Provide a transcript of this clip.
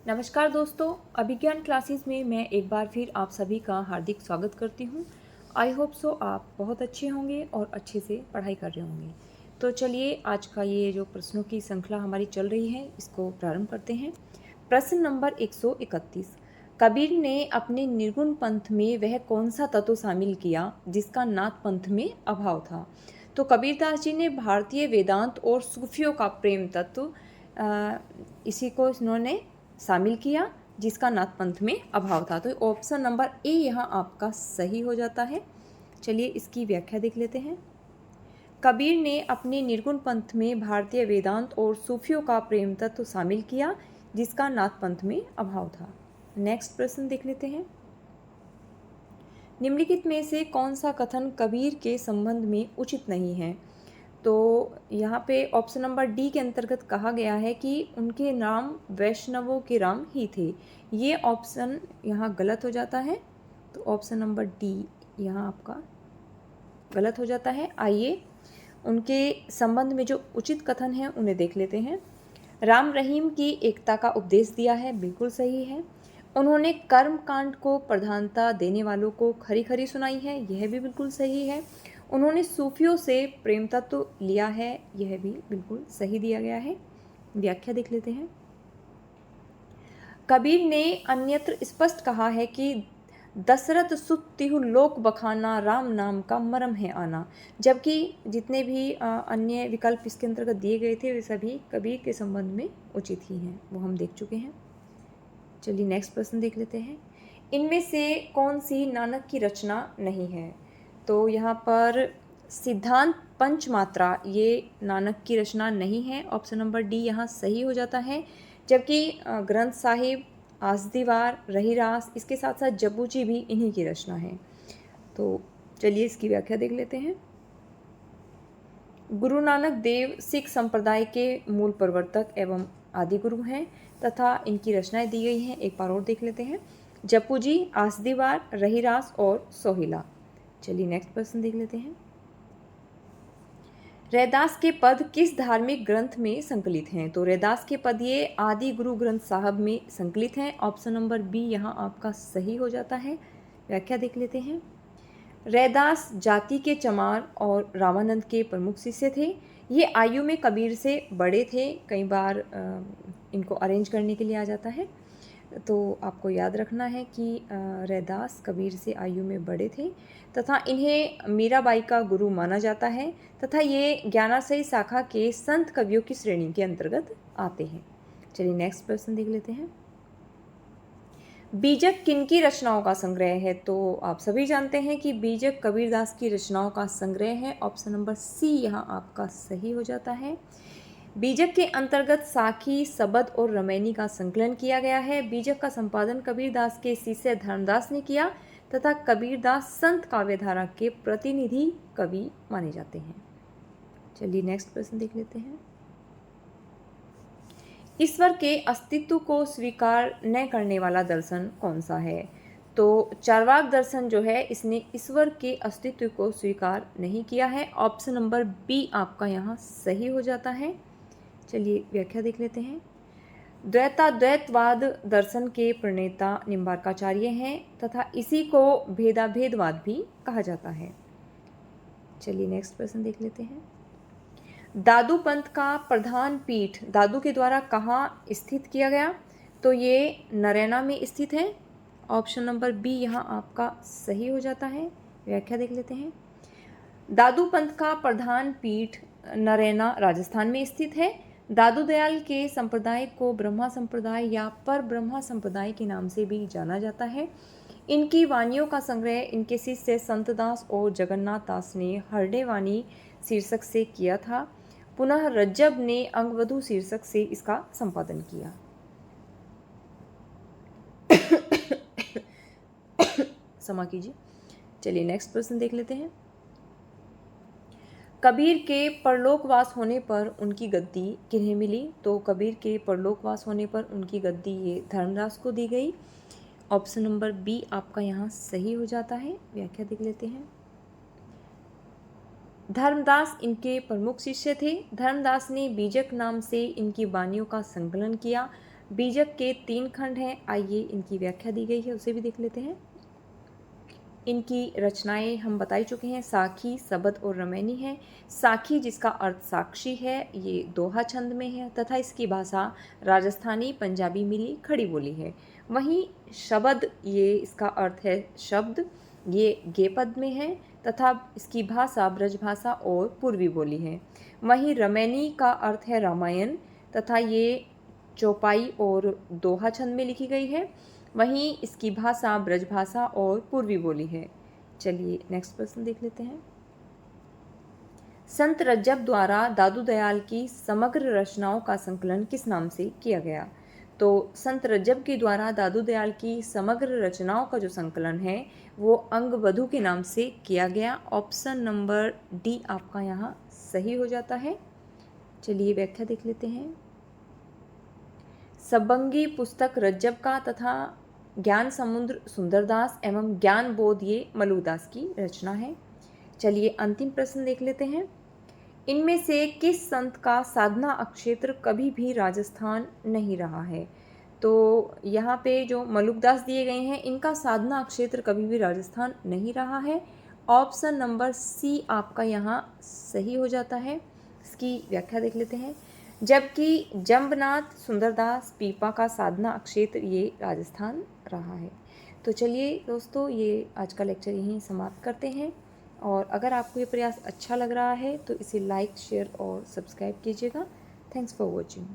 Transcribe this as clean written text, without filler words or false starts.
नमस्कार दोस्तों, अभिज्ञान क्लासेस में मैं एक बार फिर आप सभी का हार्दिक स्वागत करती हूँ। आई होप सो आप बहुत अच्छे होंगे और अच्छे से पढ़ाई कर रहे होंगे। तो चलिए आज का ये जो प्रश्नों की श्रृंखला हमारी चल रही है इसको प्रारंभ करते हैं। प्रश्न नंबर 131। कबीर ने अपने निर्गुण पंथ में वह कौन सा तत्व शामिल किया जिसका नाथ पंथ में अभाव था। तो कबीरदास जी ने भारतीय वेदांत और सूफियों का प्रेम तत्व इसी को इन्होंने शामिल किया जिसका नाथ पंथ में अभाव था। तो ऑप्शन नंबर ए यहाँ आपका सही हो जाता है। चलिए इसकी व्याख्या देख लेते हैं। कबीर ने अपने निर्गुण पंथ में भारतीय वेदांत और सूफियों का प्रेम तत्व शामिल किया जिसका नाथ पंथ में अभाव था। नेक्स्ट प्रश्न देख लेते हैं। निम्नलिखित में से कौन सा कथन कबीर के संबंध में उचित नहीं है। तो यहाँ पे ऑप्शन नंबर डी के अंतर्गत कहा गया है कि उनके नाम वैष्णवों के राम ही थे। ये ऑप्शन यहाँ गलत हो जाता है। तो ऑप्शन नंबर डी यहाँ आपका गलत हो जाता है। आइए उनके संबंध में जो उचित कथन है उन्हें देख लेते हैं। राम रहीम की एकता का उपदेश दिया है, बिल्कुल सही है। उन्होंने कर्म कांड को प्रधानता देने वालों को खरी खरी सुनाई है, यह भी बिल्कुल सही है। उन्होंने सूफियों से प्रेम तत्व लिया है, यह भी बिल्कुल सही दिया गया है। व्याख्या देख लेते हैं। कबीर ने अन्यत्र स्पष्ट कहा है कि दशरथ सुत तिहु लोक बखाना राम नाम का मरम है आना, जबकि जितने भी अन्य विकल्प इसके अंतर्गत दिए गए थे वे सभी कबीर के संबंध में उचित ही हैं, वो हम देख चुके हैं। चलिए नेक्स्ट प्रश्न देख लेते हैं। इनमें से कौन सी नानक की रचना नहीं है। तो यहाँ पर सिद्धांत पंचमात्रा ये नानक की रचना नहीं है, ऑप्शन नंबर डी यहाँ सही हो जाता है। जबकि ग्रंथ साहिब, आसदीवार, रहीरास, इसके साथ साथ जब्बू जी भी इन्हीं की रचना है। तो चलिए इसकी व्याख्या देख लेते हैं। गुरु नानक देव सिख संप्रदाय के मूल प्रवर्तक एवं आदि गुरु हैं तथा इनकी रचनाएं दी गई हैं। एक बार और देख लेते हैं। जप्पू जी, आसदीवार, रहीरास और सोहिला। चलिए नेक्स्ट प्रश्न देख लेते हैं। रैदास के पद किस धार्मिक ग्रंथ में संकलित हैं। तो रैदास के पद ये आदि गुरु ग्रंथ साहब में संकलित हैं। ऑप्शन नंबर बी यहाँ आपका सही हो जाता है। व्याख्या देख लेते हैं। रैदास जाति के चमार और रामानंद के प्रमुख शिष्य थे। ये आयु में कबीर से बड़े थे। कई बार इनको अरेंज करने के लिए आ जाता है, तो आपको याद रखना है कि रैदास कबीर से आयु में बड़े थे तथा इन्हें मीराबाई का गुरु माना जाता है तथा ये ज्ञानाश्रयी शाखा के संत कवियों की श्रेणी के अंतर्गत आते हैं। चलिए नेक्स्ट प्रश्न देख लेते हैं। बीजक किनकी रचनाओं का संग्रह है। तो आप सभी जानते हैं कि बीजक कबीरदास की रचनाओं का संग्रह है। ऑप्शन नंबर सी यहाँ आपका सही हो जाता है। बीजक के अंतर्गत साखी, सबद और रमैनी का संकलन किया गया है। बीजक का संपादन कबीरदास के शिष्य धर्मदास ने किया तथा कबीरदास संत काव्यधारा के प्रतिनिधि कवि माने जाते हैं। चलिए नेक्स्ट प्रश्न देख लेते हैं। ईश्वर के अस्तित्व को स्वीकार न करने वाला दर्शन कौन सा है। तो चार्वाक दर्शन जो है इसने ईश्वर के अस्तित्व को स्वीकार नहीं किया है। ऑप्शन नंबर बी आपका यहाँ सही हो जाता है। चलिए व्याख्या देख लेते हैं। द्वैताद्वैतवाद दर्शन के प्रणेता निम्बार्काचार्य हैं तथा इसी को भेदाभेदवाद भी कहा जाता है। चलिए नेक्स्ट प्रश्न देख लेते हैं। दादू पंथ का प्रधान पीठ दादू के द्वारा कहाँ स्थित किया गया। तो ये नरैना में स्थित है। ऑप्शन नंबर बी यहाँ आपका सही हो जाता है। व्याख्या देख लेते हैं। दादू पंथ का प्रधान पीठ नरैना राजस्थान में स्थित है। दादू दयाल के संप्रदाय को ब्रह्मा संप्रदाय या पर ब्रह्मा संप्रदाय के नाम से भी जाना जाता है। इनकी वाणियों का संग्रह इनके शिष्य संतदास और जगन्नाथ दास ने हरडे वाणी शीर्षक से किया था। पुनः रज्जब ने अंगवधु शीर्षक से इसका संपादन किया। क्षमा कीजिए। चलिए नेक्स्ट प्रश्न देख लेते हैं। कबीर के परलोकवास होने पर उनकी गद्दी किन्हें मिली। तो कबीर के परलोकवास होने पर उनकी गद्दी ये धर्मदास को दी गई। ऑप्शन नंबर बी आपका यहाँ सही हो जाता है। व्याख्या देख लेते हैं। धर्मदास इनके प्रमुख शिष्य थे। धर्मदास ने बीजक नाम से इनकी वाणियों का संकलन किया। बीजक के 3 खंड हैं, आइए इनकी व्याख्या दी गई है उसे भी देख लेते हैं। इनकी रचनाएं हम बता ही चुके हैं, साखी, सबद और रमैनी है। साखी जिसका अर्थ साक्षी है, ये दोहा छंद में है तथा इसकी भाषा राजस्थानी पंजाबी मिली खड़ी बोली है। वहीं शबद, ये इसका अर्थ है शब्द, ये गेपद में है तथा इसकी भाषा ब्रजभाषा और पूर्वी बोली है। वहीं रमैनी का अर्थ है रामायण तथा ये चौपाई और दोहा छंद में लिखी गई है। वहीं इसकी भाषा ब्रजभाषा और पूर्वी बोली है। चलिए नेक्स्ट प्रश्न देख लेते हैं। संत रज्जब द्वारा दादू दयाल की समग्र रचनाओं का संकलन किस नाम से किया गया? तो संत रज्जब के द्वारा दादू दयाल की समग्र रचनाओं का जो संकलन है वो अंगवधु के नाम से किया गया। ऑप्शन नंबर डी आपका यहाँ सही हो जाता है। चलिए व्याख्या देख लेते हैं। सबंगी पुस्तक रज्जब का तथा ज्ञान समुद्र सुंदरदास एवं ज्ञान बोध ये मलुदास की रचना है। चलिए अंतिम प्रश्न देख लेते हैं। इनमें से किस संत का साधना अक्षेत्र कभी भी राजस्थान नहीं रहा है? तो यहाँ पे जो मलुकदास दिए गए हैं इनका साधना क्षेत्र कभी भी राजस्थान नहीं रहा है। ऑप्शन नंबर सी आपका यहाँ सही हो जाता है। इसकी व्याख्या देख लेते हैं। जबकि जंबनाथ सुंदरदास पीपा का साधना क्षेत्र ये राजस्थान रहा है। तो चलिए दोस्तों, ये आज का लेक्चर यहीं समाप्त करते हैं और अगर आपको ये प्रयास अच्छा लग रहा है तो इसे लाइक, शेयर और सब्सक्राइब कीजिएगा। Thanks for watching.